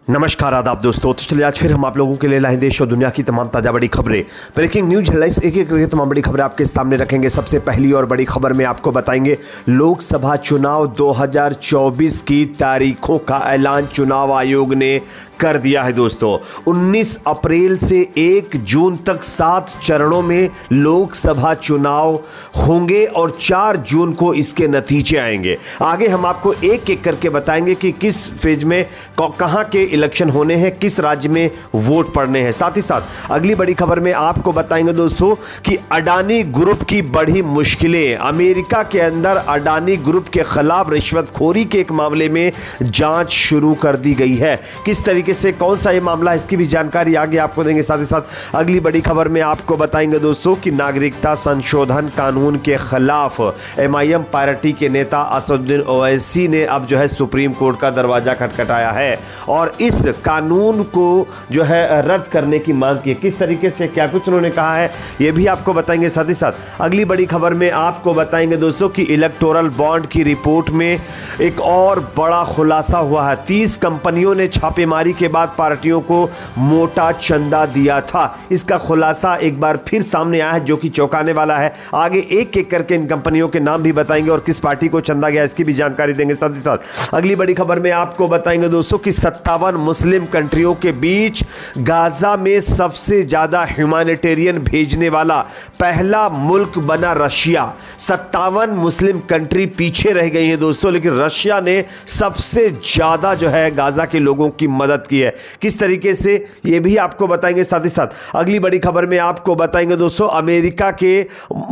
नमस्कार आदाब दोस्तों। तो चलिए आज फिर हम आप लोगों के लिए लाए देश और दुनिया की तमाम ताज़ा बड़ी खबरें, ब्रेकिंग न्यूज हेडलाइंस एक एक करके तमाम बड़ी खबरें आपके सामने रखेंगे। सबसे पहली और बड़ी खबर में आपको बताएंगे लोकसभा चुनाव 2024 की तारीखों का ऐलान चुनाव आयोग ने कर दिया है। दोस्तों 19 अप्रैल से 1 जून तक 7 चरणों में लोकसभा चुनाव होंगे और 4 जून को इसके नतीजे आएंगे। आगे हम आपको एक एक करके बताएंगे कि किस फेज में कहां के इलेक्शन होने हैं, किस राज्य में वोट पड़ने हैं। साथ ही साथ अगली बड़ी खबर में आपको बताएंगे दोस्तों कि अडानी ग्रुप की बड़ी मुश्किलें। अमेरिका के अंदर अडानी ग्रुप के खिलाफ रिश्वतखोरी के एक मामले में जांच शुरू कर दी गई है। किस तरीके से, कौन सा ये मामला है, इसकी भी जानकारी आगे आपको देंगे। साथ ही साथ अगली बड़ी खबर में आपको बताएंगे दोस्तों कि नागरिकता संशोधन कानून के खिलाफ MIM पार्टी के नेता असदुद्दीन ओवैसी ने अब जो है सुप्रीम कोर्ट का दरवाजा खटखटाया है और इस कानून को जो है रद्द करने की मांग की। किस तरीके से, क्या कुछ उन्होंने कहा है, यह भी आपको बताएंगे। साथ ही साथ अगली बड़ी खबर में आपको बताएंगे दोस्तों कि इलेक्टोरल बॉन्ड की रिपोर्ट में एक और बड़ा खुलासा हुआ है। 30 कंपनियों ने छापेमारी के बाद पार्टियों को मोटा चंदा दिया था। इसका खुलासा एक बार फिर सामने आया है जो कि चौंकाने वाला है। आगे एक एक करके इन कंपनियों के नाम भी बताएंगे और किस पार्टी को चंदा गया इसकी भी जानकारी देंगे। साथ ही साथ अगली बड़ी खबर में आपको बताएंगे दोस्तों कि 57 मुस्लिम कंट्रियों के बीच गाजा में सबसे ज्यादा ह्यूमैनिटेरियन भेजने वाला पहला मुल्क बना रशिया। 57 मुस्लिम कंट्री पीछे रह गई हैं दोस्तों, लेकिन रशिया ने सबसे ज्यादा जो है गाजा के लोगों की मदद की है। किस तरीके से, यह भी आपको बताएंगे। साथ ही साथ अगली बड़ी खबर में आपको बताएंगे दोस्तों अमेरिका के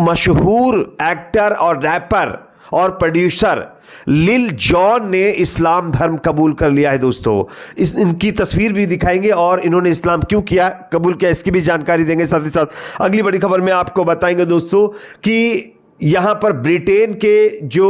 मशहूर एक्टर और रैपर और प्रोड्यूसर लिल जॉन ने इस्लाम धर्म कबूल कर लिया है। दोस्तों इनकी तस्वीर भी दिखाएंगे और इन्होंने इस्लाम क्यों किया, कबूल किया, इसकी भी जानकारी देंगे। साथ ही साथ अगली बड़ी खबर में आपको बताएंगे दोस्तों कि यहां पर ब्रिटेन के जो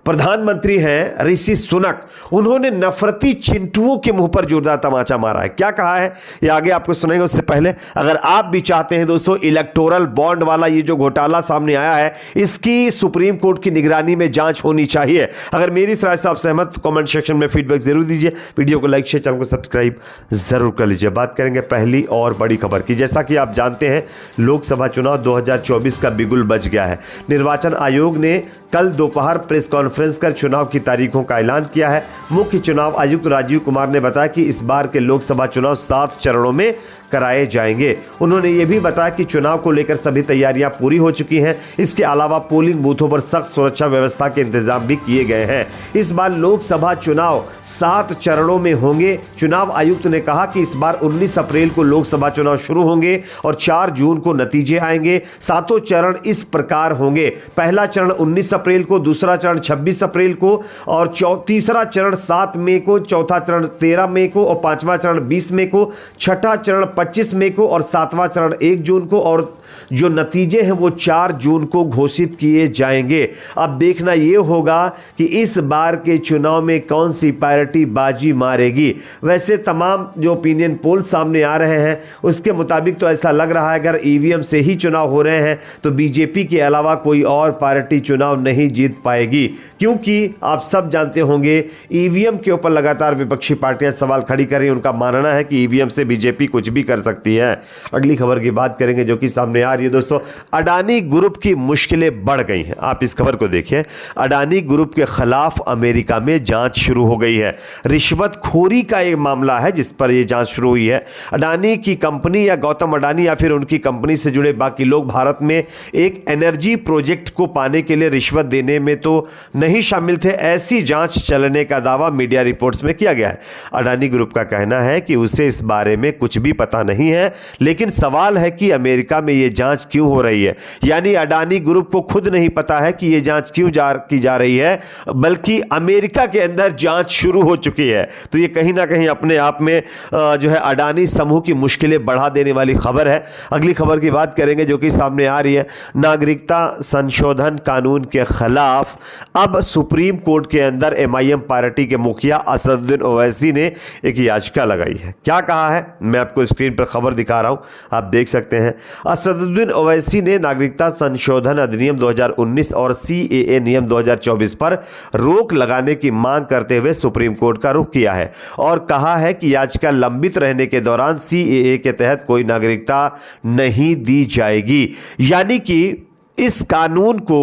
प्रधानमंत्री हैं ऋषि सुनक, उन्होंने नफरती चिंटुओं के मुंह पर जोरदार तमाचा मारा है। क्या कहा है ये आगे आपको सुनाएंगे। उससे पहले अगर आप भी चाहते हैं दोस्तों इलेक्टोरल बॉन्ड वाला ये जो घोटाला सामने आया है, इसकी सुप्रीम कोर्ट की निगरानी में जांच होनी चाहिए। अगर मेरी इस राय से आप सहमत, कमेंट सेक्शन में फीडबैक जरूर दीजिए। वीडियो को लाइक शेयर, चैनल को सब्सक्राइब जरूर कर लीजिए। बात करेंगे पहली और बड़ी खबर की। जैसा कि आप जानते हैं लोकसभा चुनाव 2024 का बिगुल बज गया है। निर्वाचन आयोग ने कल दोपहर प्रेस कॉन्फ्रेंस कर चुनाव की तारीखों का ऐलान किया है। मुख्य चुनाव आयुक्त राजीव कुमार ने बताया कि इस बार के लोकसभा चुनाव 7 चरणों में कराए जाएंगे। उन्होंने यह भी बताया कि चुनाव को लेकर सभी तैयारियां पूरी हो चुकी हैं। इसके अलावा पोलिंग बूथों पर सख्त सुरक्षा व्यवस्था के इंतजाम भी किए गए हैं। इस बार लोकसभा चुनाव 7 चरणों में होंगे। चुनाव आयुक्त ने कहा कि इस बार 19 अप्रैल को लोकसभा चुनाव शुरू होंगे और 4 जून को नतीजे आएंगे। 7 चरण इस प्रकार होंगे। पहला चरण 19 अप्रैल को, दूसरा चरण 26 अप्रैल को और तीसरा चरण 7 मई को, चौथा चरण 13 मई को और 5वां चरण 20 मई को, छठा चरण 25 मई को और 7वां चरण 1 जून को और जो नतीजे हैं वो 4 जून को घोषित किए जाएंगे। अब देखना यह होगा कि इस बार के चुनाव में कौन सी पार्टी बाजी मारेगी। वैसे तमाम जो ओपिनियन पोल सामने आ रहे हैं उसके मुताबिक तो ऐसा लग रहा है अगर EVM से ही चुनाव हो रहे हैं तो बीजेपी के अलावा कोई और पार्टी चुनाव नहीं जीत पाएगी, क्योंकि आप सब जानते होंगे EVM के ऊपर लगातार विपक्षी पार्टियां सवाल खड़ी कर रही हैं। उनका मानना है कि EVM से बीजेपी कुछ भी कर सकती है। अगली खबर की बात करेंगे जो कि सामने आ रही है दोस्तों, अडानी ग्रुप की मुश्किलें बढ़ गई हैं। आप इस खबर को देखिए। अडानी ग्रुप के खिलाफ अमेरिका में जांच शुरू हो गई है। रिश्वतखोरी का एक मामला है जिस पर यह जांच शुरू हुई है। अडानी की कंपनी या गौतम अडानी या फिर उनकी कंपनी से जुड़े बाकी लोग भारत में एक एनर्जी प्रोजेक्ट को पाने के लिए रिश्वत देने में तो नहीं शामिल थे, ऐसी जांच चलने का दावा मीडिया रिपोर्ट्स में किया गया है। अडानी ग्रुप का कहना है कि उसे इस बारे में कुछ भी पता नहीं है, लेकिन सवाल है कि अमेरिका में यह जांच क्यों हो रही है। यानी अडानी ग्रुप को खुद नहीं पता है कि यह जांच क्यों की जा रही है, बल्कि अमेरिका के अंदर जांच शुरू हो चुकी है। तो यह कहीं ना कहीं अपने आप में जो है अडानी समूह की मुश्किलें बढ़ा देने वाली खबर है। अगली खबर की बात करेंगे जो कि सामने आ रही है। नागरिकता संशोधन कानून के खिलाफ अब सुप्रीम कोर्ट के अंदर MIM पार्टी के मुखिया असदुद्दीन ओवैसी ने एक याचिका लगाई है। क्या कहा है मैं आपको स्क्रीन स्क्रीन पर खबर दिखा रहा हूं, आप देख सकते हैं। असदुद्दीन ओवैसी ने नागरिकता संशोधन अधिनियम 2019 और CAA नियम 2024 पर रोक लगाने की मांग करते हुए सुप्रीम कोर्ट का रुख किया है और कहा है कि याचिका लंबित रहने के दौरान CAA के तहत कोई नागरिकता नहीं दी जाएगी। यानी कि इस कानून को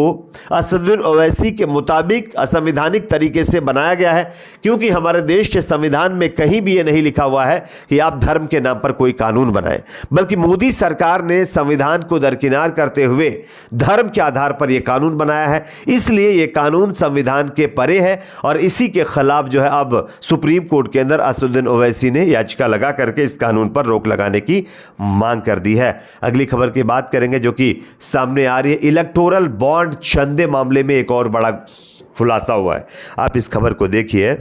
असदुद्दीन ओवैसी के मुताबिक असंवैधानिक तरीके से बनाया गया है, क्योंकि हमारे देश के संविधान में कहीं भी यह नहीं लिखा हुआ है कि आप धर्म के नाम पर कोई कानून बनाएं, बल्कि मोदी सरकार ने संविधान को दरकिनार करते हुए धर्म के आधार पर यह कानून बनाया है। इसलिए यह कानून संविधान के परे है और इसी के खिलाफ जो है अब सुप्रीम कोर्ट के अंदर असदुद्दीन ओवैसी ने याचिका लगा करके इस कानून पर रोक लगाने की मांग कर दी है। अगली खबर की बात करेंगे जो कि सामने आ रही है। इलेक्टोरल बॉन्ड चंदे मामले में एक और बड़ा खुलासा हुआ है। आप इस खबर को देखिए।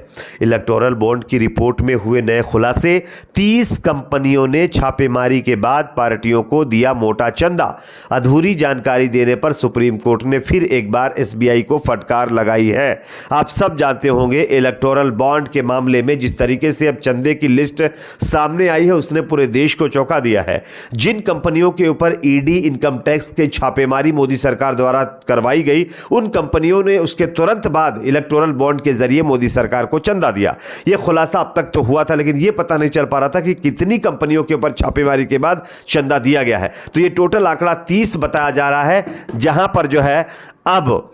इलेक्टोरल बॉन्ड की रिपोर्ट में हुए नए खुलासे। 30 कंपनियों ने छापेमारी के बाद पार्टियों को दिया मोटा चंदा। अधूरी जानकारी देने पर सुप्रीम कोर्ट ने फिर एक बार SBI को फटकार लगाई है। आप सब जानते होंगे इलेक्टोरल बॉन्ड के मामले में जिस तरीके से अब चंदे की लिस्ट सामने आई है उसने पूरे देश को चौंका दिया है। जिन कंपनियों के ऊपर ED इनकम टैक्स की छापेमारी मोदी सरकार द्वारा करवाई गई, उन कंपनियों ने उसके तुरंत बाद इलेक्टोरल बॉन्ड के जरिए मोदी सरकार को चंदा दिया। यह खुलासा अब तक तो हुआ था, लेकिन यह पता नहीं चल पा रहा था कि कितनी कंपनियों के ऊपर छापेमारी के बाद चंदा दिया गया है। तो यह टोटल आंकड़ा 30 बताया जा रहा है, जहां पर जो है अब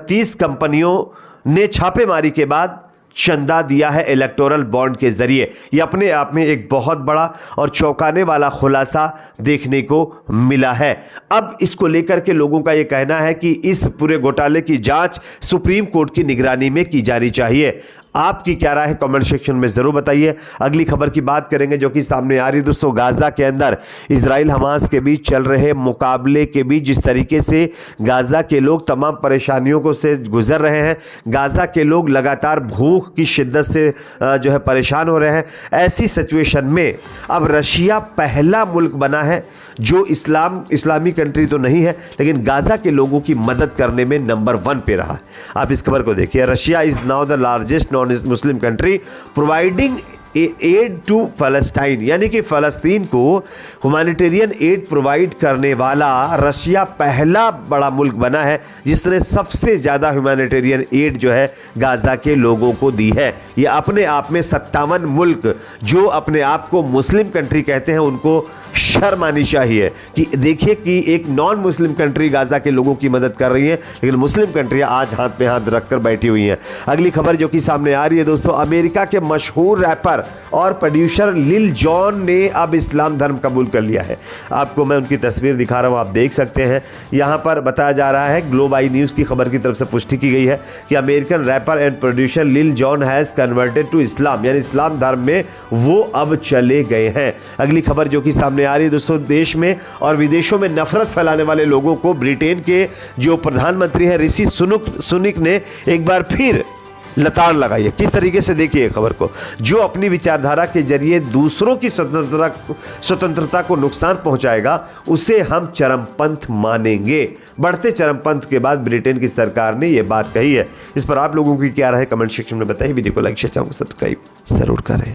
30 कंपनियों ने छापेमारी के बाद चंदा दिया है इलेक्टोरल बॉन्ड के जरिए। यह अपने आप में एक बहुत बड़ा और चौंकाने वाला खुलासा देखने को मिला है। अब इसको लेकर के लोगों का यह कहना है कि इस पूरे घोटाले की जांच सुप्रीम कोर्ट की निगरानी में की जानी चाहिए। आपकी क्या राय है कमेंट सेक्शन में जरूर बताइए। अगली खबर की बात करेंगे जो कि सामने आ रही दोस्तों। गाजा के अंदर इजराइल हमास के बीच चल रहे मुकाबले के बीच जिस तरीके से गाजा के लोग तमाम परेशानियों को से गुजर रहे हैं, गाजा के लोग लगातार भूख की शिद्दत से जो है परेशान हो रहे हैं, ऐसी सिचुएशन में अब रशिया पहला मुल्क बना है जो इस्लामी कंट्री तो नहीं है लेकिन गाजा के लोगों की मदद करने में नंबर 1 पे रहा है। आप इस खबर को देखिए। Russia is now the largest non-Muslim country providing aid to फलस्तीन, यानी कि फलस्तीन को ह्यूमैनिटेरियन एड प्रोवाइड करने वाला रशिया पहला बड़ा मुल्क बना है जिसने सबसे ज़्यादा ह्यूमैनिटेरियन एड जो है गाजा के लोगों को दी है। ये अपने आप में 57 मुल्क जो अपने आप को मुस्लिम कंट्री कहते हैं उनको शर्म आनी चाहिए कि देखिए कि एक नॉन मुस्लिम कंट्री गाजा के लोगों की मदद कर रही है, लेकिन मुस्लिम कंट्रियां आज हाथ में हाथ रखकर बैठी हुई हैं। अगली खबर जो कि सामने आ रही है दोस्तों, अमेरिका के मशहूर रैपर और प्रोड्यूसर लिल जॉन ने अब इस्लाम धर्म कबूल कर लिया है। आपको मैं उनकी तस्वीर दिखा रहा हूं, आप देख सकते हैं। यहां पर बताया जा रहा है, ग्लोब आई न्यूज़ की खबर की तरफ से पुष्टि की गई है कि अमेरिकन रैपर एंड प्रोड्यूसर लिल John has converted to Islam, यानी इस्लाम धर्म में वो अब चले गए हैं। अगली खबर जो कि सामने आ रही है दोस्तों, देश में और विदेशों में नफरत फैलाने वाले लोगों को ब्रिटेन के जो प्रधानमंत्री हैं ऋषि सुनक ने एक बार फिर लताड़ लगाई है। किस तरीके से देखिए खबर को, जो अपनी विचारधारा के जरिए दूसरों की स्वतंत्रता को नुकसान पहुंचाएगा उसे हम चरमपंथ मानेंगे। बढ़ते चरमपंथ के बाद ब्रिटेन की सरकार ने यह बात कही है। इस पर आप लोगों की क्या राय है कमेंट सेक्शन में बताइए। वीडियो को लाइक शेयर, चैनल को सब्सक्राइब जरूर करें।